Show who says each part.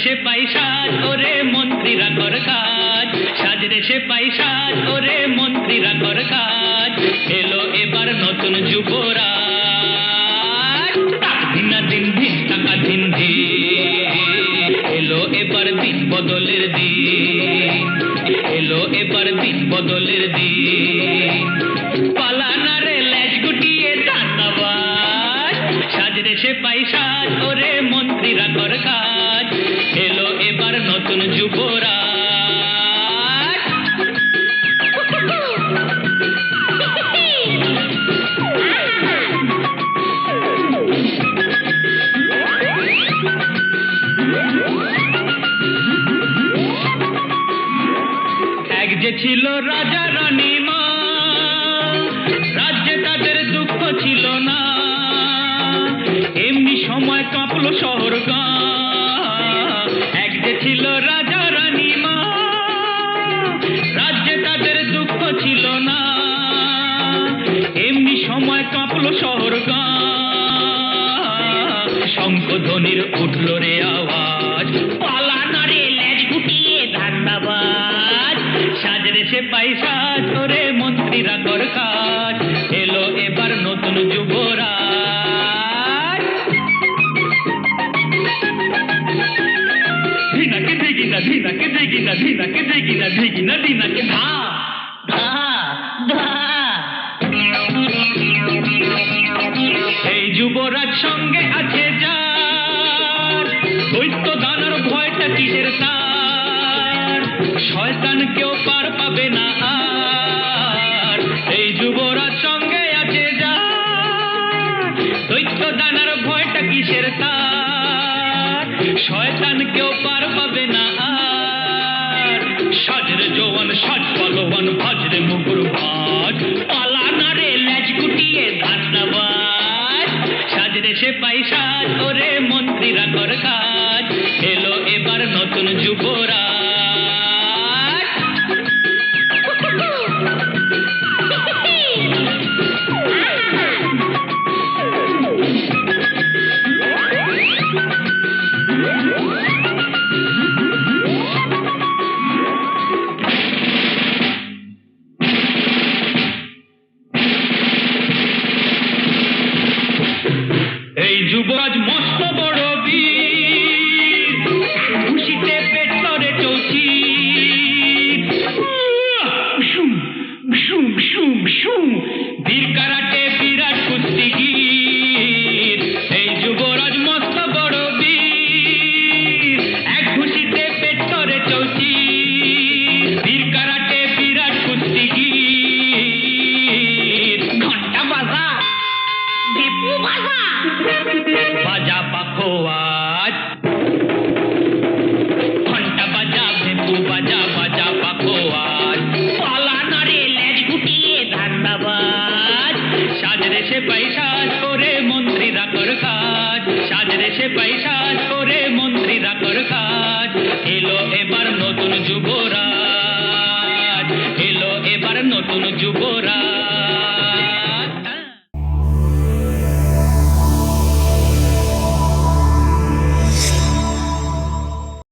Speaker 1: সে পাইসাজ ওরে মন্ত্রীরা কর কাজ, সাজরে সে পাইসাজ ওরে মন্ত্রীরা কর কাজ। এলো এবার নতুন যুবরাজ, তাক দিনা দিন দিন টাকা দিন দিন। এলো এবার দিন বদলের দিন, এলো এবার দিন বদলের দিন। পালানা রে ল্যাজ গুটিয়ে ধন্যবাদ, সাজরে সে পাইসাজ ওরে মন্ত্রীরা কর কাজ। এলো এবার নতুন যুবরাজ। এক যে ছিল রাজা রানী মা, রাজ্যে তাদের দুঃখ ছিল না। এমনি সময় কাঁপলো শহর গাঁ। এক যে ছিল রাজা রানী মা, রাজ্যে তাদের দুঃখ ছিল না। এমনি সময় কাঁপলো শহর গাঁ। শঙ্খধ্বনির উঠল রে আওয়াজ, পালানা রে ল্যাজ গুটিয়ে ধন্যবাদ, সাজরে সে পাইসাজ ওরে মন্ত্রীরা কর কাজ। এলো এবার নতুন যুবরাজ। ধিনাকে দিগিনা ধিনাকে দিগিনা ধিনাকে দিগিনা ধিগিনা দিনাকে ধা ধা ধা। এই যুবরাজ সঙ্গে আছে যার, দৈত্য দানর ভয়টা কিসের তার, শয়তান কেউ পার পাবে না আর। এই যুবরাজ সঙ্গে আছে যার, দৈত্য দানর ভয়টা কিসের তার, শয়তান কেউ পার পাবে না আর। সাজরে জওয়ান সাজ পালোয়ান, ভাজরে মুগুর ভাজ, পালানা রে ল্যাজ গুটিয়ে ধন্যবাদ, সাজরে সে পাইসাজ ওরে মন্ত্রীরা কর